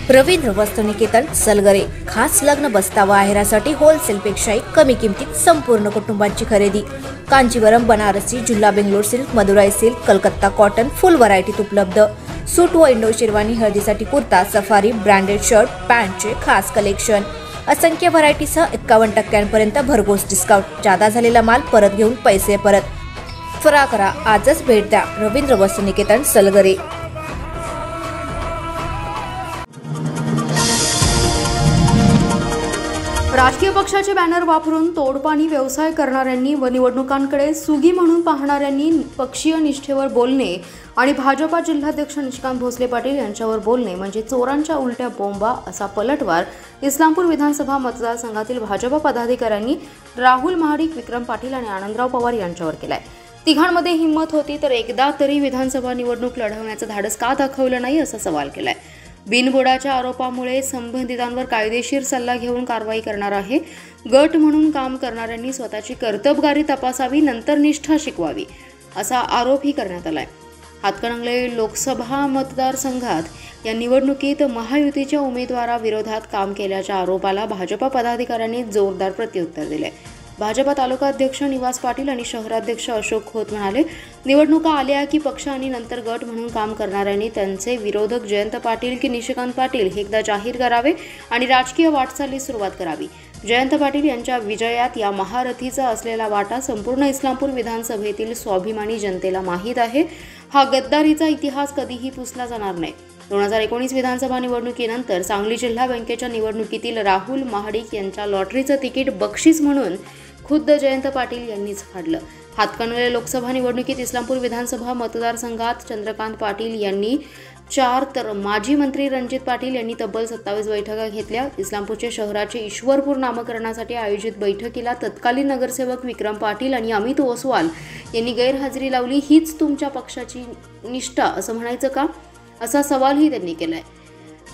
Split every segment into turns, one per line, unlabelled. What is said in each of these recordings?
रवींद्र वस्त्रनिकेतन सलगरे खास लग्न बस्तावा आहेरासाठी होलसेलपेक्षाही कमी किमतीत संपूर्ण कुटुंबाची खरेदी। कांजीवरम, बनारसी, झुल्ला Bangalore silk, Madurai silk, Calcutta cotton full व्हरायटीत उपलब्ध। सूट व इंडो शेरवानी, हळदीसाठी कुर्ता, सफारी, ब्रँडेड शर्ट, पॅन्टचे खास कलेक्शन। असंख्य व्हरायटीसह 51% भरघोस डिस्काउंट। जादा झालेला माल परत घेऊन पैसे परत। त्वरा करा, आजच भेट द्या रवींद्र वस्त्रनिकेतन सलगरे।
राजकीय पक्षाचे बॅनर वापरून तोडपाणी व्यवसाय करणाऱ्यांनी व निवडणुकांकडे सुगी म्हणून पाहणाऱ्यांनी पक्षीय निष्ठेवर बोलणे आणि भाजपा जिल्हाध्यक्ष निशिकांत भोसले पाटील यांच्यावर बोलणे म्हणजे चोरांच्या उलट्या बोंबा असा पलटवार इस्लामपूर विधानसभा मतदारसंघातील भाजपा पदाधिकाऱ्यांनी राहुल महाडिक, विक्रम पाटील आणि आनंदराव पवार यांच्यावर केलाय। तिघांमध्ये हिंमत होती तर एकदा तरी विधानसभा निवडणूक लढवण्याचं धाडस का दाखवलं नाही असा सवाल केलाय। बिनबुडाच्या आरोपामुळे संबंधितांवर कायदेशीर सल्ला घेऊन कारवाई करणार आहे। गट म्हणून काम करणाऱ्यांनी स्वतःची कर्तबगारी तपासावी, नंतर निष्ठा शिकवावी असा आरोपही करण्यात आलाय। हातकणंगले लोकसभा मतदारसंघात या निवडणुकीत महायुतीच्या उमेदवाराविरोधात काम केल्याच्या आरोपाला भाजपा पदाधिकाऱ्यांनी जोरदार प्रत्युत्तर दिले। भाजपा तालुकाध्यक्ष निवास पाटील आणि शहराध्यक्ष अशोक खोत म्हणाले, निवडणुका आल्या की पक्ष आणि नंतर गट म्हणून काम करणाऱ्यांनी त्यांचे विरोधक जयंत पाटील की निशिकांत पाटील हे एकदा जाहीर करावे आणि राजकीय वाटचालीस सुरुवात करावी। जयंत पाटील यांच्या विजयात या महारथीचा असलेला वाटा संपूर्ण इस्लामपूर विधानसभेतील स्वाभिमानी जनतेला माहीत आहे। हा गद्दारीचा इतिहास कधीही पुसला जाणार नाही। 2019 विधानसभा निवडणुकीनंतर सांगली जिल्हा बँकेच्या निवडणुकीतील राहुल महाडिक यांच्या लॉटरीचं तिकीट बक्षीस म्हणून खुद्द जयंत पाटील यांनीच फाडलं। हातकणंगले लोकसभा निवडणुकीत इस्लामपूर विधानसभा मतदारसंघात चंद्रकांत पाटील यांनी 4 तर माजी मंत्री रणजित पाटील यांनी तब्बल 27 बैठका घेतल्या। इस्लामपूरचे शहराचे ईश्वरपूर नामकरणासाठी आयोजित बैठकीला तत्कालीन नगरसेवक विक्रम पाटील आणि अमित ओसवाल यांनी गैरहजेरी लावली। हीच तुमच्या पक्षाची निष्ठा असं म्हणायचं का, असा सवालही त्यांनी केलाय।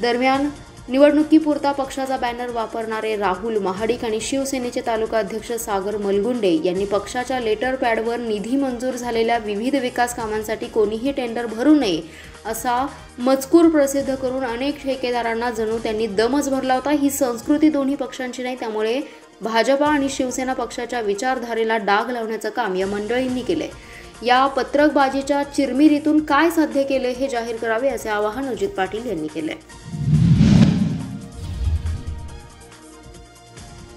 दरम्यान निवडणुकीपुरता पक्षाचा बॅनर वापरणारे राहुल महाडिक आणि शिवसेनेचे तालुकाध्यक्ष सागर मलगुंडे यांनी पक्षाच्या लेटर पॅडवर निधी मंजूर झालेल्या विविध विकास कामांसाठी कोणीही टेंडर भरू नये असा मजकूर प्रसिद्ध करून अनेक ठेकेदारांना जणू त्यांनी दमच भरला होता। ही संस्कृती दोन्ही पक्षांची नाही, त्यामुळे भाजपा आणि शिवसेना पक्षाच्या विचारधारेला डाग लावण्याचं काम या मंडळींनी केलंय। या पत्रकबाजीच्या चिरमिरीतून काय साध्य केले हे जाहीर करावे असे आवाहन अजित पाटील यांनी केले।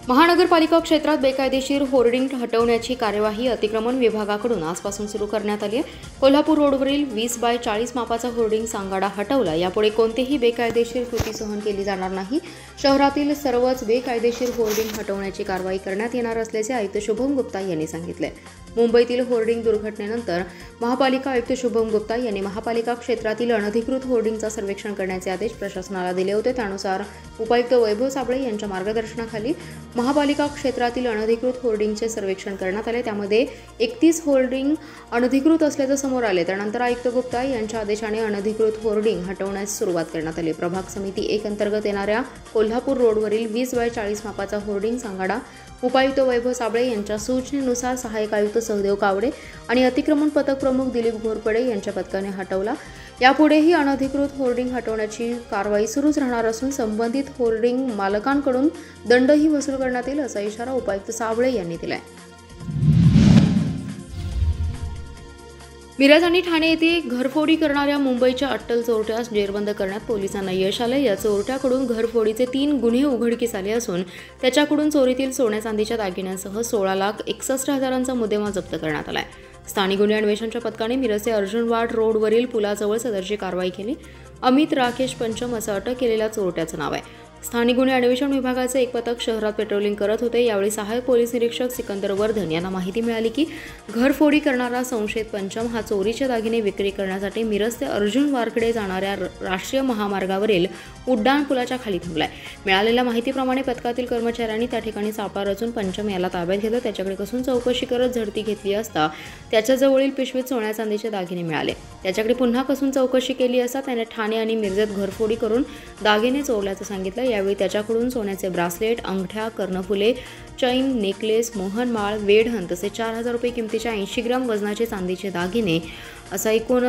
महानगरपालिका क्षेत्रात बेकायदेशीर होर्डिंग हटवण्याची कार्यवाही अतिक्रमण विभागाकडून आजपासून सुरू करण्यात आली आहे। कोल्हापूर रोडवरील 20x40 मापाचा होर्डिंग सांगाडा हटवला। यापुढे कोणतेही बेकायदेशीर कृती सहन केली जाणार नाही। शहरातील सर्वच बेकायदेशीर होर्डिंग हटवण्याची कारवाई करण्यात येणार असल्याचे आयुक्त शुभम गुप्ता यांनी सांगितले। मुंबईतील होर्डिंग दुर्घटनेनंतर महापालिका आयुक्त शुभम गुप्ता यांनी महापालिका क्षेत्रातील अनधिकृत होर्डिंगचा सर्वेक्षण करण्याचे आदेश प्रशासनाला दिले होते। त्यानुसार उपायुक्त वैभव साबळे यांच्या मार्गदर्शनाखाली महापालिका क्षेत्रातील अनधिकृत होर्डिंगचे सर्वेक्षण करण्यात आले। त्यामध्ये 31 होर्डिंग अनधिकृत असल्याचे समोर आले। त्यानंतर आयुक्त गुप्ता यांच्या आदेशाने अनधिकृत होर्डिंग हटवण्यास सुरुवात करण्यात आली। प्रभाग समिती 1 अंतर्गत येणाऱ्या कोल्हापूर रोडवरील 20x40 मापाचा होर्डिंग सांगाडा उपायुक्त वैभव साबळे यांच्या सूचनेनुसार सहाय्यक आयुक्त सहदेव कावडे आणि अतिक्रमण पथक प्रमुख दिलीप घोरपडे यांच्या पथकाने हटवला। यापुढेही अनधिकृत होर्डिंग हटवण्याची कारवाई सुरूच राहणार असून संबंधित होर्डिंग मालकांकडून दंडही वसूल करण्यात येईल असा इशारा उपायुक्त साबळे यांनी दिलाय। मिरज आणि ठाणे येथे घरफोडी करणाऱ्या मुंबईच्या अट्टल चोरट्यास जेरबंद करण्यात पोलिसांना यश आले। या चोरट्याकडून घरफोडीचे 3 गुन्हे उघडकीस आले असून त्याच्याकडून चोरीतील सोन्या चांदीच्या दागिन्यांसह 16,61,000चा मुद्देमाल जप्त करण्यात आलाय। स्थानिक गुन्हे अन्वेषणच्या पथकाने मिरजचे अर्जुनवाड रोडवरील पुलाजवळ सदरची कारवाई केली। अमित राकेश पंचम असं अटक केलेल्या चोरट्याचं नाव आहे। स्थानिक गुन्हे अन्वेषण विभागाचे एक पथक शहरात पेट्रोलिंग करत होते। यावेळी सहाय्यक पोलीस निरीक्षक सिकंदर वर्धन यांना माहिती मिळाली की घरफोडी करणारा संशयित पंचम हा चोरीचे दागिने विक्री करण्यासाठी मिरज ते अर्जुनवाडकडे जाणाऱ्या राष्ट्रीय महामार्गावरील उड्डाण पुलाच्या खाली थांबलाय। मिळालेल्या माहितीप्रमाणे पथकातील कर्मचाऱ्यांनी त्या ठिकाणी सापळा रचून पंचम याला ताब्यात घेतलं। त्याच्याकडे कसून चौकशी करत झडती घेतली असता त्याच्याजवळील पिशवीत सोन्या चांदीचे दागिने मिळाले। त्याच्याकडे पुन्हा कसून चौकशी केली असता त्याने ठाणे आणि मिरजेत घरफोडी करून दागिने चोरल्याचं सांगितलं। यावेळी त्याच्याकडून सोन्याचे ब्रासलेट, अंगठ्या, कर्णफुले, चैन, नेकलेस, मोहनमाळ, वेढण तसे 4,000 रुपये किमतीच्या 80 ग्राम वजनाचे चांदीचे दागिने असा एकूण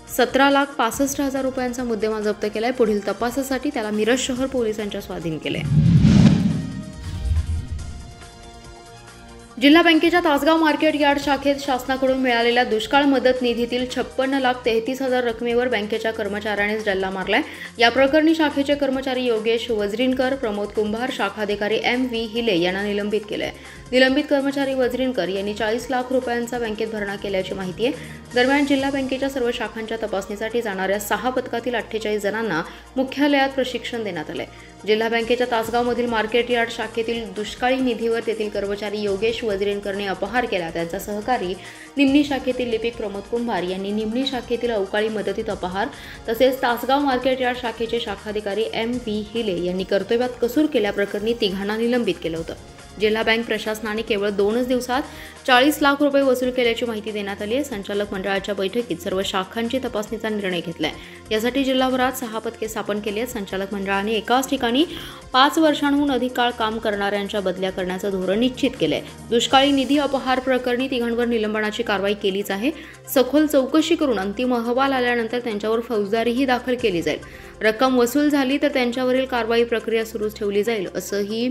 17,65,000 रुपयांचा मुद्देमाल जप्त केलाय. पुढील तपासासाठी त्याला मिरज शहर पोलिसांच्या स्वाधीन केले. जिल्हा बँकेच्या तासगाव मार्केट यार्ड शाखेत शासनाकडून मिळालेल्या दुष्काळ मदत निधीतील 56,33,000 रकमेवर बँकेच्या कर्मचाऱ्यानेच डल्ला मारलाय. या प्रकरणी शाखेचे कर्मचारी योगेश वजरीनकर, प्रमोद कुंभार, शाखाधिकारी M.V. हिले यांना निलंबित केलंय. निलंबित कर्मचारी वजरीनकर यांनी 40 लाख रुपयांचा बँकेत भरणा केल्याची माहिती आहे. दरम्यान जिल्हा बँकेच्या सर्व शाखांच्या तपासणीसाठी जाणाऱ्या 6 पथकातील 48 जणांना मुख्यालयात प्रशिक्षण देण्यात आलंय. जिल्हा बँकेच्या तासगावमधील मार्केट यार्ड शाखेतील दुष्काळी निधीवर तेथील कर्मचारी योगेश वजरीनकरने अपहार केला. त्यांचा सहकारी निमणी शाखेतील लिपिक प्रमोद कुंभार यांनी निमणी शाखेतील अवकाळी मदतीत अपहार, तसेच तासगाव मार्केट यार्ड शाखेचे शाखाधिकारी M.V. हिले यांनी कर्तव्यात कसूर केल्याप्रकरणी तिघांना निलंबित केलं होतं. जिल्हा बँक प्रशासनाने केवळ 2 दिवसात 40 लाख रुपये वसूल केल्याची माहिती देण्यात आली आहे. संचालक मंडळाच्या बैठकीत सर्व शाखांची तपासणीचा निर्णय घेतलाय. यासाठी जिल्हाभरात 6 पथके स्थापन केली आहेत. संचालक मंडळाने एकाच ठिकाणी 5 वर्षांहून अधिक काळ काम करणाऱ्यांच्या बदल्या करण्याचं धोरण निश्चित केलंय. दुष्काळी निधी अपहार प्रकरणी तिघांवर निलंबनाची कारवाई केलीच आहे. सखोल चौकशी करून अंतिम अहवाल आल्यानंतर त्यांच्यावर फौजदारीही दाखल केली जाईल. रक्कम वसूल झाली तर त्यांच्यावरील कारवाई प्रक्रिया सुरूच ठेवली जाईल, असंही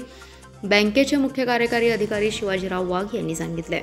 बँकेचे मुख्य कार्यकारी अधिकारी शिवाजीराव वाघ यांनी सांगितले.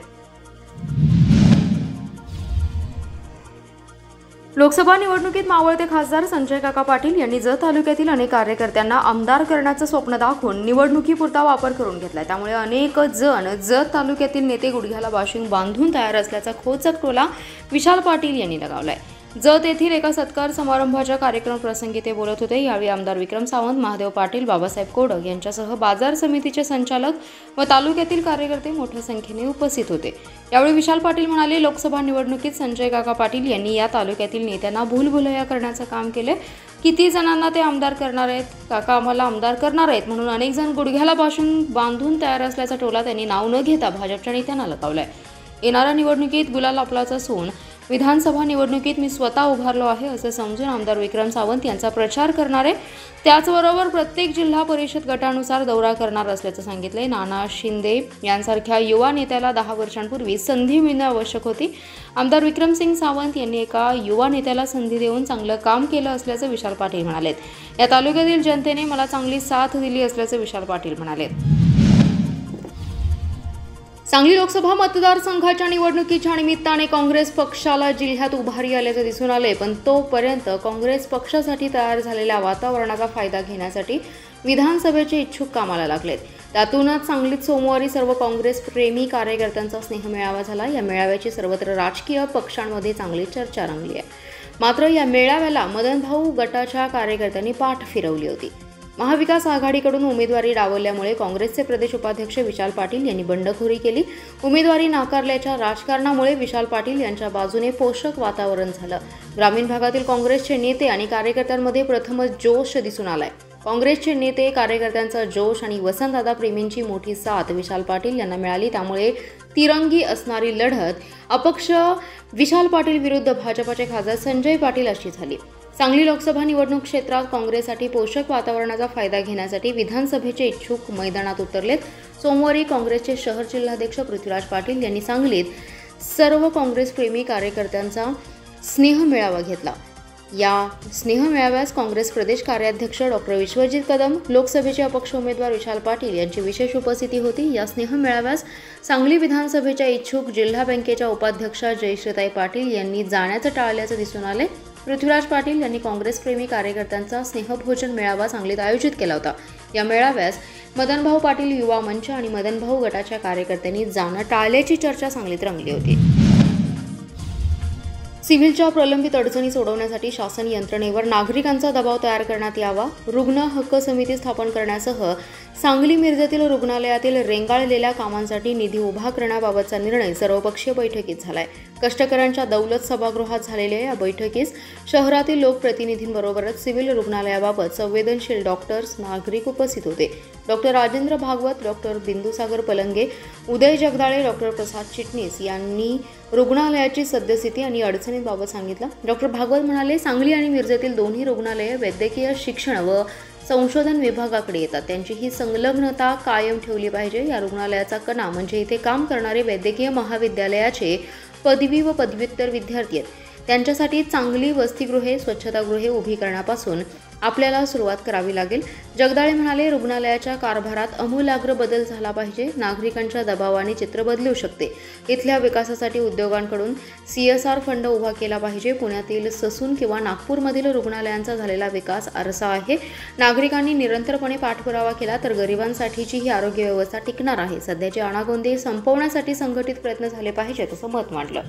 लोकसभा निवडणुकीत मावळते खासदार संजय काका पाटील यांनी जत तालुक्यातील अनेक कार्यकर्त्यांना आमदार करण्याचं स्वप्न दाखवून निवडणुकीपुरता वापर करून घेतलाय. त्यामुळे अनेक जण जत तालुक्यातील नेते गुडघ्याला बाशिंग बांधून तयार असल्याचा खोचक टोला विशाल पाटील यांनी लगावलाय. जत येथील एका सत्कार समारंभाच्या कार्यक्रम प्रसंगी ते बोलत होते. यावेळी आमदार विक्रम सावंत, महादेव पाटील, बाबासाहेब कोडक यांच्यासह बाजार समितीचे संचालक व तालुक्यातील कार्यकर्ते मोठ्या संख्येने उपस्थित होते. यावेळी विशाल पाटील म्हणाले, लोकसभा निवडणुकीत संजय काका पाटील यांनी या तालुक्यातील नेत्यांना भूलभुलैया करण्याचं काम केले. किती जणांना ते आमदार करणार आहेत, काका आम्हाला आमदार करणार आहेत म्हणून अनेक जण गुडघ्याला बांधून तयार असल्याचा टोला त्यांनी नाव न घेता भाजपच्या नेत्यांना लगावलाय. येणाऱ्या निवडणुकीत गुलाल आपलाच असून विधानसभा निवडणुकीत मी स्वतः उभारलो आहे असं समजून आमदार विक्रम सावंत यांचा प्रचार करणार आहे. त्याचबरोबर प्रत्येक जिल्हा परिषद गटानुसार दौरा करणार असल्याचं सांगितलंय. नाना शिंदे यांसारख्या युवा नेत्याला 10 वर्षांपूर्वी संधी मिळणं आवश्यक होती. आमदार विक्रमसिंग सावंत यांनी एका युवा नेत्याला संधी देऊन चांगलं काम केलं असल्याचं विशाल पाटील म्हणालेत. या तालुक्यातील जनतेने मला चांगली साथ दिली असल्याचं विशाल पाटील म्हणालेत. सांगली लोकसभा मतदारसंघाच्या निवडणुकीच्या निमित्ताने काँग्रेस पक्षाला जिल्ह्यात उभारी आल्याचे दिसून आले. पण तोपर्यंत काँग्रेस पक्षासाठी तयार झालेल्या वातावरणाचा फायदा घेण्यासाठी विधानसभेचे इच्छुक कामाला लागलेत. त्यातूनच सांगलीत सोमवारी सर्व काँग्रेस प्रेमी कार्यकर्त्यांचा स्नेहमेळावा झाला. या मेळाव्याची सर्वत्र राजकीय पक्षांमध्ये चांगली चर्चा रंगली आहे. मात्र या मेळाव्याला मदनभाऊ गटाच्या कार्यकर्त्यांनी पाठ फिरवली होती. महाविकास आघाडीकडून उमेदवारी डावलल्यामुळे काँग्रेसचे प्रदेश उपाध्यक्ष विशाल पाटील यांनी बंडखोरी केली. उमेदवारी नाकारल्याच्या राजकारणामुळे विशाल पाटील यांच्या बाजूने पोषक वातावरण झालं. ग्रामीण भागातील काँग्रेसचे नेते आणि कार्यकर्त्यांमध्ये प्रथमच जोश दिसून आलाय. काँग्रेसचे नेते कार्यकर्त्यांचा जोश आणि वसंतदादा प्रेमींची मोठी साथ विशाल पाटील यांना मिळाली. त्यामुळे तिरंगी असणारी लढत अपक्ष विशाल पाटील विरुद्ध भाजपचे खासदार संजय पाटील अशी झाली. सांगली लोकसभा निवडणूक क्षेत्रात काँग्रेससाठी पोषक वातावरणाचा फायदा घेण्यासाठी विधानसभेचे इच्छुक मैदानात उतरलेत. सोमवारी काँग्रेसचे शहर जिल्हाध्यक्ष पृथ्वीराज पाटील यांनी सांगलीत सर्व काँग्रेसप्रेमी कार्यकर्त्यांचा स्नेहमेळावा घेतला. या स्नेहमेळाव्यास काँग्रेस प्रदेश कार्याध्यक्ष डॉक्टर विश्वजित कदम, लोकसभेचे अपक्ष उमेदवार विशाल पाटील यांची विशेष उपस्थिती होती. या स्नेहमेळाव्यास सांगली विधानसभेच्या इच्छुक जिल्हा बँकेच्या उपाध्यक्षा जयश्रीताई पाटील यांनी जाण्याचं टाळल्याचं दिसून आले. पृथ्वीराज पाटील यांनी काँग्रेसप्रेमी कार्यकर्त्यांचा स्नेहभोजन मेळावा सांगलीत आयोजित केला होता. या मेळाव्यास मदनभाऊ पाटील युवा मंच आणि मदनभाऊ गटाच्या कार्यकर्त्यांनी जाणं टाळल्याची चर्चा सांगलीत रंगली होती. सिव्हिलच्या प्रलंबित अडचणी सोडवण्यासाठी शासन यंत्रणेवर नागरिकांचा दबाव तयार करण्यात यावा. रुग्ण हक्क समिती स्थापन करण्यासह सांगली मिरजेतील रुग्णालयातील रेंगाळलेल्या कामांसाठी निधी उभा करण्याबाबतचा निर्णय सर्वपक्षीय बैठकीत झालाय. कष्टकऱ्यांच्या दौलत सभागृहात झालेल्या या बैठकीस शहरातील लोकप्रतिनिधींबरोबरच सिव्हिल रुग्णालयाबाबत संवेदनशील डॉक्टर्स, नागरिक उपस्थित होते. डॉक्टर राजेंद्र भागवत, डॉक्टर बिंदुसागर पलंगे, उदय जगदाळे, डॉक्टर प्रसाद चिटणीस यांनी रुग्णालयाची सद्यस्थिती आणि अडचणींबाबत सांगितलं. डॉक्टर भागवत म्हणाले, सांगली आणि मिरजेतील दोन्ही रुग्णालये वैद्यकीय शिक्षण व संशोधन विभागाकडे येतात. त्यांची ही संलग्नता कायम ठेवली पाहिजे. या रुग्णालयाचा कणा म्हणजे इथे काम करणारे वैद्यकीय महाविद्यालयाचे पदवी व पदव्युत्तर विद्यार्थी आहेत. त्यांच्यासाठी चांगली वसतिगृहे, स्वच्छतागृहे उभी करण्यापासून आपल्याला सुरुवात करावी लागेल. जगदाळे म्हणाले, रुग्णालयाच्या कारभारात आमूलाग्र बदल झाला पाहिजे. नागरिकांच्या दबावाने चित्र बदलू शकते. इथल्या विकासासाठी उद्योगांकडून CSR फंड उभा केला पाहिजे. पुण्यातील ससून किंवा नागपूरमधील रुग्णालयांचा झालेला विकास आरसा आहे. नागरिकांनी निरंतरपणे पाठपुरावा केला तर गरिबांसाठीची ही आरोग्य व्यवस्था टिकणार आहे. सध्याची अनागोंदी संपवण्यासाठी संघटित प्रयत्न झाले पाहिजेत असं मत मांडलं.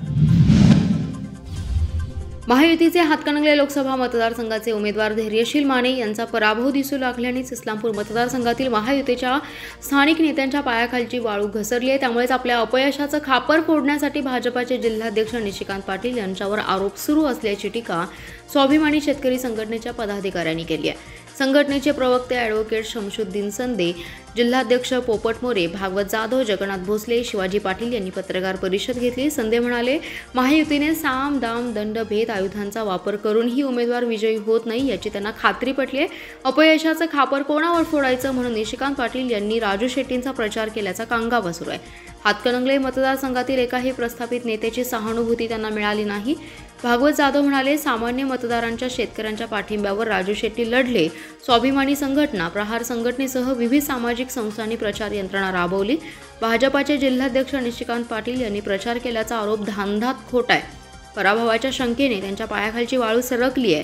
महायुतीचे हातकणंगले लोकसभा मतदारसंघाचे उमेदवार धैर्यशील माने यांचा पराभव दिसू लागल्यानेच इस्लामपूर मतदारसंघातील महायुतीच्या स्थानिक नेत्यांच्या पायाखालची वाळू घसरली आहे. त्यामुळेच आपल्या अपयशाचं खापर फोडण्यासाठी भाजपाचे जिल्हाध्यक्ष निशिकांत पाटील यांच्यावर आरोप सुरू असल्याची टीका स्वाभिमानी शेतकरी संघटनेच्या पदाधिकाऱ्यांनी केली आहे. संघटनेचे प्रवक्ते ॲडव्होकेट शमशुद्दीन संदे, जिल्हाध्यक्ष पोपट मोरे, भागवत जाधव, जगन्नाथ भोसले, शिवाजी पाटील यांनी पत्रकार परिषद घेतली. संदे म्हणाले, महायुतीने साम, दाम, दंड, भेद आयुधांचा वापर करूनही उमेदवार विजयी होत नाही याची त्यांना खात्री पटली आहे. अपयशाचं खापर कोणावर फोडायचं म्हणून निशिकांत पाटील यांनी राजू शेट्टींचा प्रचार केल्याचा कांगावा सुरू आहे. हातकणंगले मतदारसंघातील एकाही प्रस्थापित नेत्याची सहानुभूती त्यांना मिळाली नाही. भागवत जाधव म्हणाले, सामान्य मतदारांच्या, शेतकऱ्यांच्या पाठिंब्यावर राजू शेट्टी लढले. स्वाभिमानी संघटना, प्रहार संघटनेसह विविध सामाजिक संस्थांनी प्रचार यंत्रणा राबवली. भाजपाचे जिल्हाध्यक्ष निशिकांत पाटील यांनी प्रचार केल्याचा आरोप धांधात खोटा आहे. पराभवाच्या शंकेने त्यांच्या पायाखालची वाळू सरकली आहे.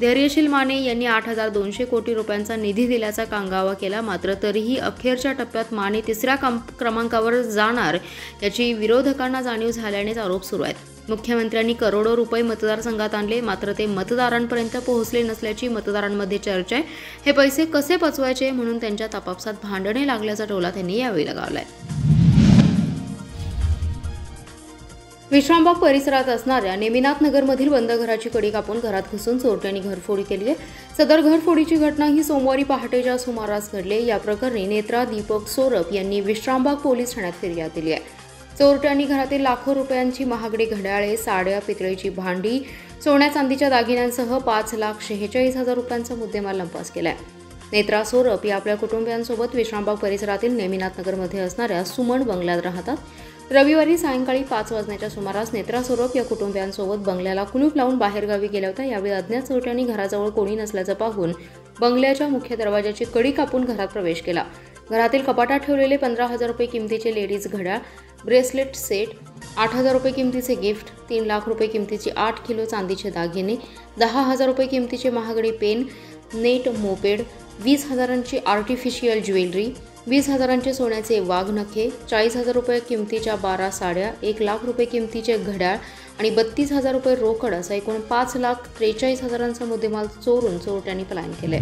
धैर्यशील माने यांनी 8,200 कोटी रुपयांचा निधी दिल्याचा कांगावा केला. मात्र तरीही अखेरच्या टप्प्यात माने तिसऱ्या क्रमांकावर जाणार याची विरोधकांना जाणीव झाल्यानेच आरोप सुरू आहेत. मुख्यमंत्र्यांनी करोडो रुपये मतदारसंघात आणले, मात्र ते मतदारांपर्यंत पोहोचले नसल्याची मतदारांमध्ये चर्चा आहे. हे पैसे कसे पचवायचे म्हणून त्यांच्या आपापसात भांडणे लागल्याचा टोला त्यांनी यावेळी लगावलाय. विश्रामबाग परिसरात असणाऱ्या नेमिनाथ नगरमधील बंद घराची कडी कापून घरात घुसून चोरट्यांनी घरफोडी केली आहे. सदर घरफोडीची घटना ही सोमवारी पहाटेच्या सुमारास घडली. या प्रकरणी नेत्रा दीपक सोरप यांनी विश्रामबाग पोलीस ठाण्यात फिर्याद दिली आहे. चोरट्यांनी घरातील लाखो रुपयांची महागडी घड्याळे, साड्या, पितळेची भांडी, सोन्या चांदीच्या दागिन्यांसह 5,46,000 रुपयांचा मुद्देमाल लंपास केलाय. नेत्रा सोरप या आपल्या कुटुंबियांसोबत विश्रामबाग परिसरातील नेमिनाथ नगरमध्ये असणाऱ्या सुमन बंगल्यात राहतात. रविवारी सायंकाळी 5 वाजण्याच्या सुमारास नेत्रा सोरप या कुटुंबियांसोबत बंगल्याला कुलूप लावून बाहेरगावी गेल्या होत्या. यावेळी अज्ञात चोरट्यांनी घराजवळ कोणी नसल्याचं पाहून बंगल्याच्या मुख्य दरवाजाची कडी कापून घरात प्रवेश केला. घरातील कपाटात ठेवलेले 15,000 रुपये किमतीचे लेडीज घड्याळ, ब्रेसलेट सेट, 8,000 रुपये किमतीचे गिफ्ट, 3 लाख रुपये किमतीचे 8 किलो चांदीचे दागिने, 10,000 रुपये किमतीचे महागडी पेन, नेट, मोपेड, 20,000ची आर्टिफिशियल ज्वेलरी, 20,000चे सोन्याचे वाघनखे, 40,000 रुपये किमतीच्या 12 साड्या, 1 लाख रुपये किमतीचे घड्याळ आणि 32,000 रुपये रोकड असा एकूण 5,43,000चा मुद्देमाल चोरून चोरट्यांनी पलायन केले.